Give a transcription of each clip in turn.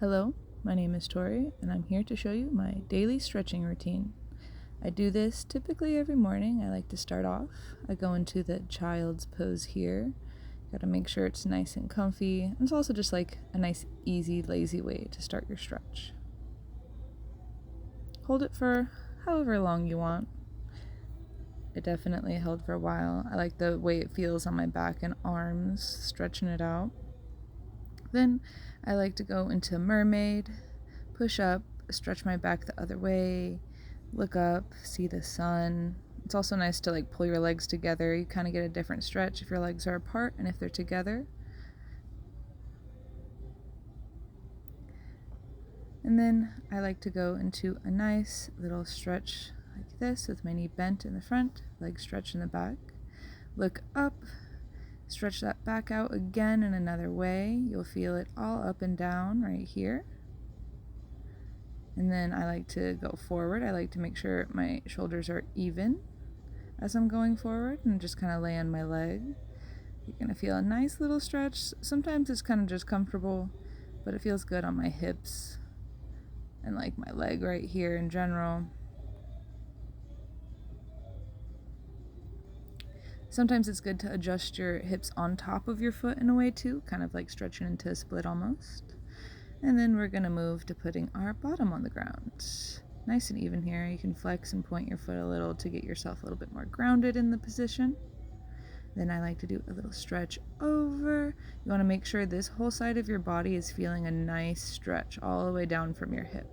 Hello, my name is Tori, and I'm here to show you my daily stretching routine. I do this typically every morning. I like to start off. I go into the child's pose here. Gotta make sure it's nice and comfy. It's also just like a nice, easy, lazy way to start your stretch. Hold it for however long you want. It definitely held for a while. I like the way it feels on my back and arms, stretching it out. Then I like to go into mermaid, push up, stretch my back the other way, look up, see the sun. It's also nice to like pull your legs together. You kind of get a different stretch if your legs are apart and if they're together. And then I like to go into a nice little stretch like this with my knee bent in the front, leg stretched in the back. Look up, stretch that back out again in another way. You'll feel it all up and down right here. And then I like to go forward. I like to make sure my shoulders are even as I'm going forward and just kind of lay on my leg. You're going to feel a nice little stretch. Sometimes it's kind of just comfortable, but it feels good on my hips and like my leg right here in general. Sometimes it's good to adjust your hips on top of your foot in a way too, kind of like stretching into a split almost. And then we're going to move to putting our bottom on the ground. Nice and even here. You can flex and point your foot a little to get yourself a little bit more grounded in the position. Then I like to do a little stretch over. You want to make sure this whole side of your body is feeling a nice stretch all the way down from your hip.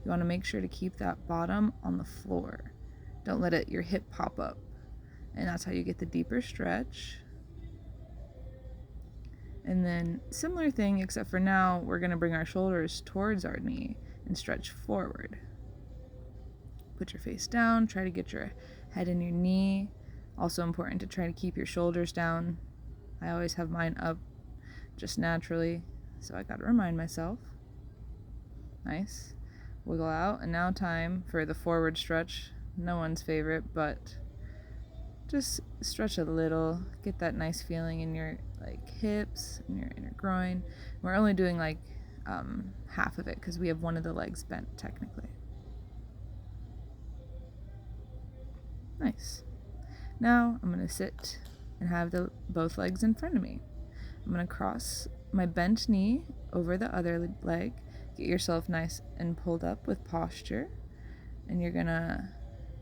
You want to make sure to keep that bottom on the floor. Don't let your hip pop up. And that's how you get the deeper stretch. And then similar thing, except for now we're going to bring our shoulders towards our knee and stretch forward. Put your face down, try to get your head in your knee. Also important to try to keep your shoulders down. I always have mine up just naturally, so I gotta remind myself. Nice. Wiggle out, and now time for the forward stretch. No one's favorite, but just stretch a little. Get that nice feeling in your hips and your inner groin. We're only doing half of it because we have one of the legs bent technically. Nice. Now I'm going to sit and have both legs in front of me. I'm going to cross my bent knee over the other leg. Get yourself nice and pulled up with posture. And you're going to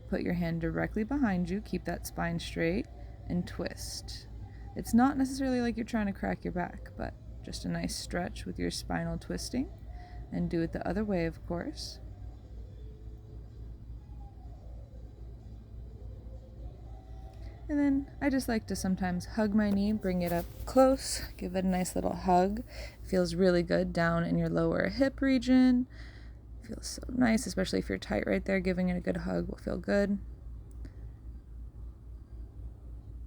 put your hand directly behind you. Keep that spine straight and twist. It's not necessarily like you're trying to crack your back, but just a nice stretch with your spinal twisting. And do it the other way, of course. And then I just like to sometimes hug my knee, bring it up close, give it a nice little hug. It feels really good down in your lower hip region. It feels so nice, especially if you're tight right there. Giving it a good hug will feel good.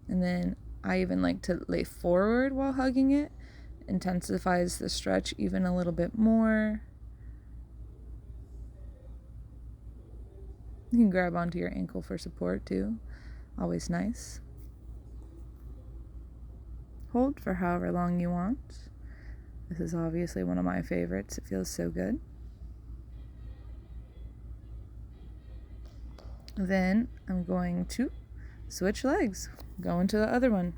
And then I even like to lay forward while hugging it. Intensifies the stretch even a little bit more. You can grab onto your ankle for support too. Always nice. Hold for however long you want. This is obviously one of my favorites. It feels so good. Then I'm going to switch legs. Go into the other one.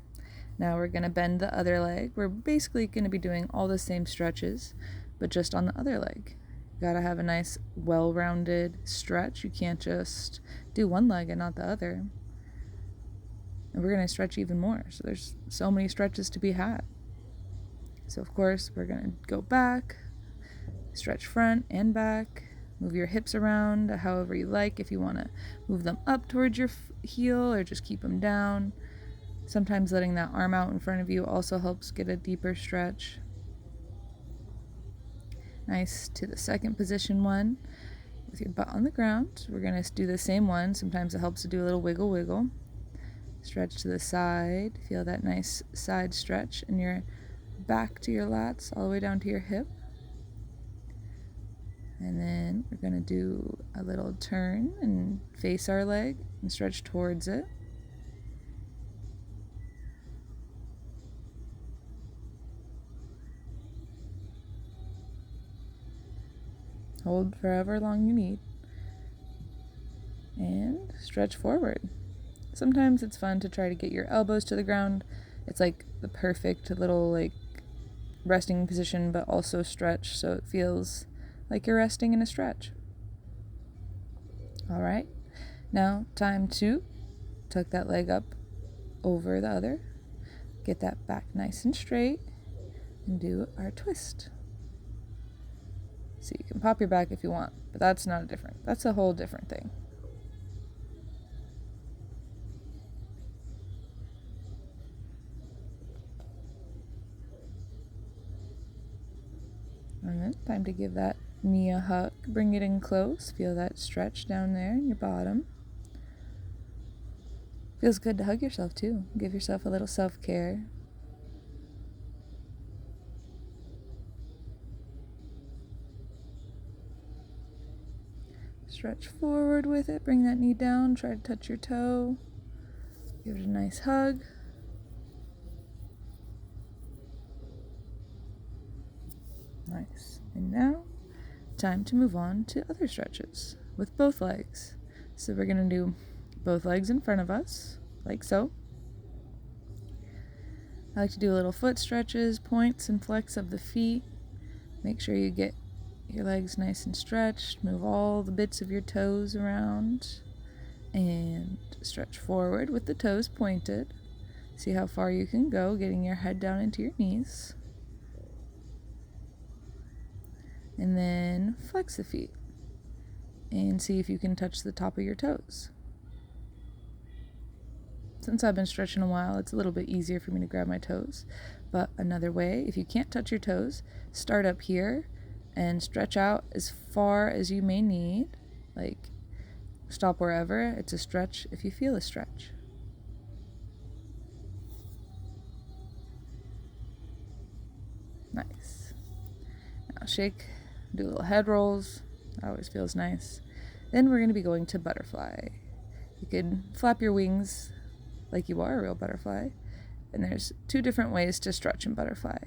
Now we're going to bend the other leg. We're basically going to be doing all the same stretches, but just on the other leg. You gotta have a nice, well-rounded stretch. You can't just do one leg and not the other. And we're going to stretch even more. So there's so many stretches to be had. So of course, we're going to go back, stretch front and back, move your hips around however you like. If you want to move them up towards your heel or just keep them down. Sometimes letting that arm out in front of you also helps get a deeper stretch. Nice. To the second position one. With your butt on the ground, we're going to do the same one. Sometimes it helps to do a little wiggle wiggle. Stretch to the side. Feel that nice side stretch in your back to your lats all the way down to your hip. And then we're going to do a little turn and face our leg and stretch towards it. Hold for however long you need. And stretch forward. Sometimes it's fun to try to get your elbows to the ground. It's like the perfect little like resting position, but also stretch, so it feels like you're resting in a stretch. All right, now time to tuck that leg up over the other, get that back nice and straight, and do our twist. So you can pop your back if you want, but that's a whole different thing. And then time to give that knee a hug. Bring it in close. Feel that stretch down there in your bottom. Feels good to hug yourself too. Give yourself a little self-care. Stretch forward with it. Bring that knee down. Try to touch your toe. Give it a nice hug. Nice. And now, time to move on to other stretches with both legs. So we're going to do both legs in front of us, like so. I like to do little foot stretches, points and flex of the feet. Make sure you get your legs nice and stretched. Move all the bits of your toes around. And stretch forward with the toes pointed. See how far you can go, getting your head down into your knees. And then flex the feet. And see if you can touch the top of your toes. Since I've been stretching a while, it's a little bit easier for me to grab my toes. But another way, if you can't touch your toes, start up here and stretch out as far as you may need. Like, stop wherever. It's a stretch if you feel a stretch. Nice. Now shake, do little head rolls. That always feels nice. Then we're going to be going to butterfly. You could flap your wings like you are a real butterfly. And there's two different ways to stretch in butterfly.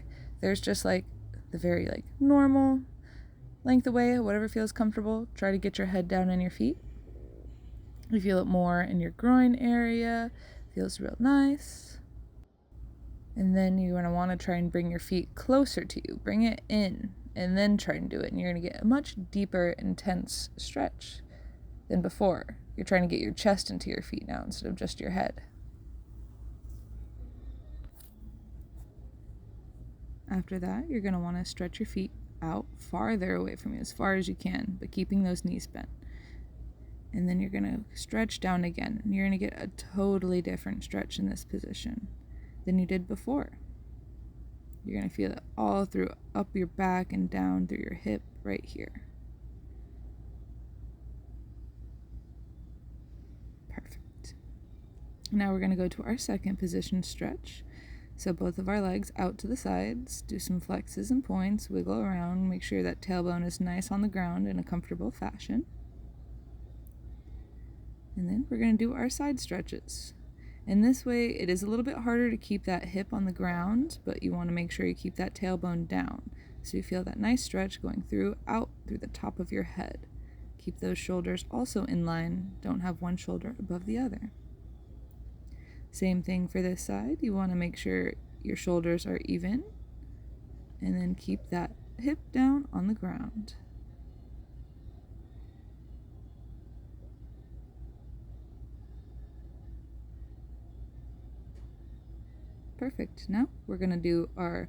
There's just like the very normal length away, whatever feels comfortable. Try to get your head down in your feet. You feel it more in your groin area. Feels real nice. And then you're going to want to try and bring your feet closer to you. Bring it in and then try and do it. And you're going to get a much deeper, intense stretch than before. You're trying to get your chest into your feet now instead of just your head. After that, you're going to want to stretch your feet out farther away from you, as far as you can, but keeping those knees bent. And then you're going to stretch down again. And you're going to get a totally different stretch in this position than you did before. You're going to feel it all through up your back and down through your hip right here. Perfect. Now we're going to go to our second position stretch. So both of our legs out to the sides, do some flexes and points, wiggle around, make sure that tailbone is nice on the ground in a comfortable fashion. And then we're going to do our side stretches. In this way, it is a little bit harder to keep that hip on the ground, but you want to make sure you keep that tailbone down. So you feel that nice stretch going out through the top of your head. Keep those shoulders also in line. Don't have one shoulder above the other. Same thing for this side. You want to make sure your shoulders are even. And then keep that hip down on the ground. Perfect. Now we're going to do our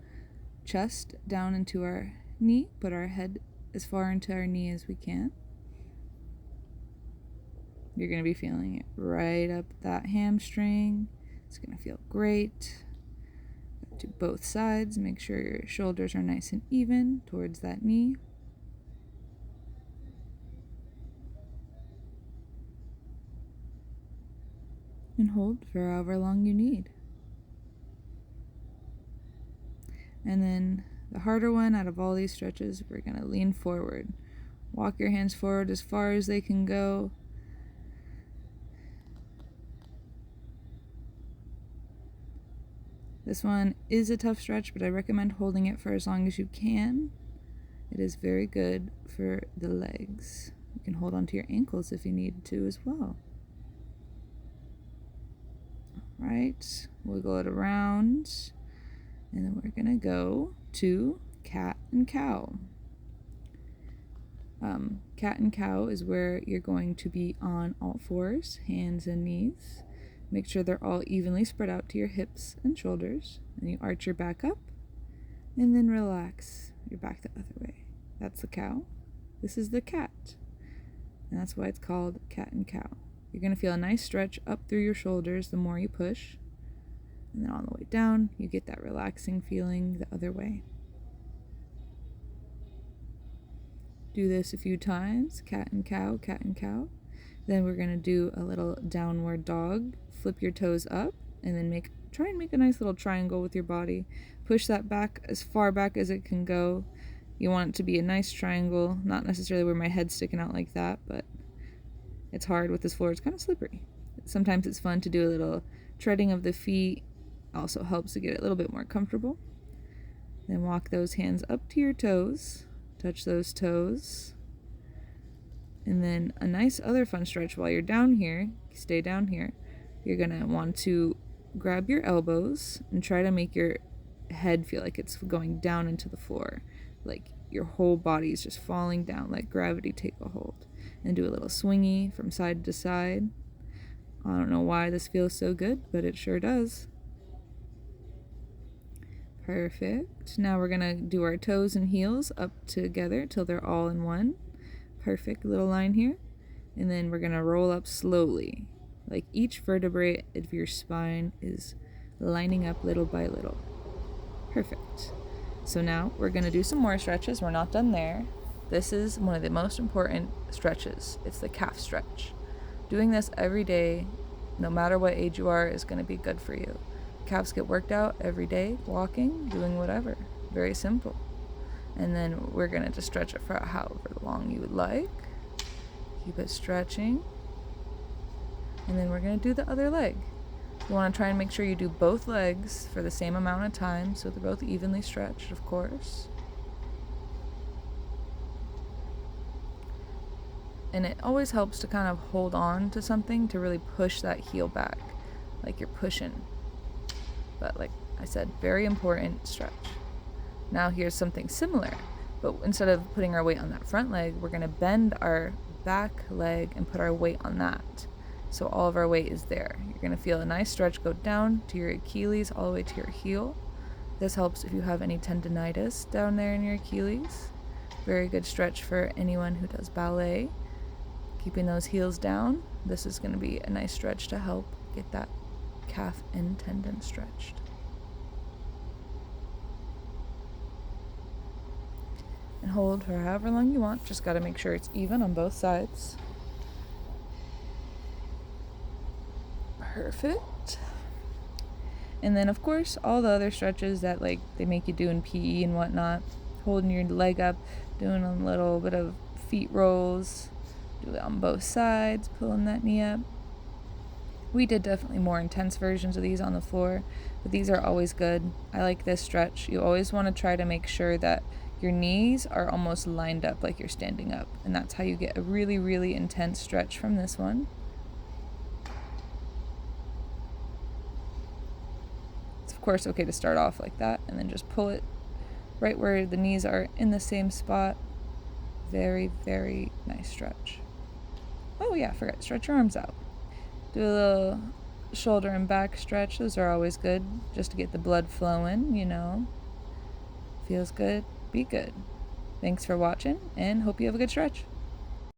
chest down into our knee. Put our head as far into our knee as we can. You're going to be feeling it right up that hamstring. It's going to feel great. To both sides, make sure your shoulders are nice and even towards that knee. And hold for however long you need. And then the harder one out of all these stretches, we're going to lean forward. Walk your hands forward as far as they can go. This one is a tough stretch, but I recommend holding it for as long as you can. It is very good for the legs. You can hold onto your ankles if you need to as well. All right, wiggle it around. And then we're gonna go to cat and cow. Cat and cow is where you're going to be on all fours, hands and knees. Make sure they're all evenly spread out to your hips and shoulders. And you arch your back up and then relax your back the other way. That's the cow. This is the cat. And that's why it's called cat and cow. You're going to feel a nice stretch up through your shoulders the more you push. And then on the way down, you get that relaxing feeling the other way. Do this a few times, cat and cow, cat and cow. Then we're going to do a little downward dog. Flip your toes up and then try and make a nice little triangle with your body. Push that back as far back as it can go. You want it to be a nice triangle, not necessarily where my head's sticking out like that, but it's hard with this floor. It's kind of slippery. Sometimes it's fun to do a little treading of the feet. Also helps to get it a little bit more comfortable. Then walk those hands up to your toes. Touch those toes. And then a nice other fun stretch while you're down here. Stay down here. You're going to want to grab your elbows and try to make your head feel like it's going down into the floor. Like your whole body is just falling down, let gravity take a hold. And do a little swingy from side to side. I don't know why this feels so good, but it sure does. Perfect. Now we're going to do our toes and heels up together till they're all in one. Perfect little line here. And then we're going to roll up slowly. Like each vertebrae of your spine is lining up little by little. Perfect. So now we're going to do some more stretches. We're not done there. This is one of the most important stretches. It's the calf stretch. Doing this every day, no matter what age you are, is going to be good for you. Calves get worked out every day, walking, doing whatever. Very simple. And then we're going to just stretch it for however long you would like. Keep it stretching. And then we're going to do the other leg. You want to try and make sure you do both legs for the same amount of time, so they're both evenly stretched, of course. And it always helps to kind of hold on to something to really push that heel back, like you're pushing. But like I said, very important stretch. Now here's something similar, but instead of putting our weight on that front leg, we're going to bend our back leg and put our weight on that. So all of our weight is there. You're going to feel a nice stretch go down to your Achilles all the way to your heel. This helps if you have any tendinitis down there in your Achilles. Very good stretch for anyone who does ballet. Keeping those heels down. This is going to be a nice stretch to help get that calf and tendon stretched. And hold for however long you want. Just got to make sure it's even on both sides. Perfect. And then of course all the other stretches that like they make you do in PE and whatnot. Holding your leg up, doing a little bit of feet rolls. Do it on both sides, pulling that knee up. We did definitely more intense versions of these on the floor, but these are always good. I like this stretch. You always want to try to make sure that your knees are almost lined up like you're standing up, and that's how you get a really, really intense stretch from this one. It's of course okay to start off like that and then just pull it right where the knees are in the same spot. Very, very nice stretch. Oh yeah, forgot, stretch your arms out. Do a little shoulder and back stretch. Those are always good, just to get the blood flowing, you know. Feels good, be good. Thanks for watching, and hope you have a good stretch.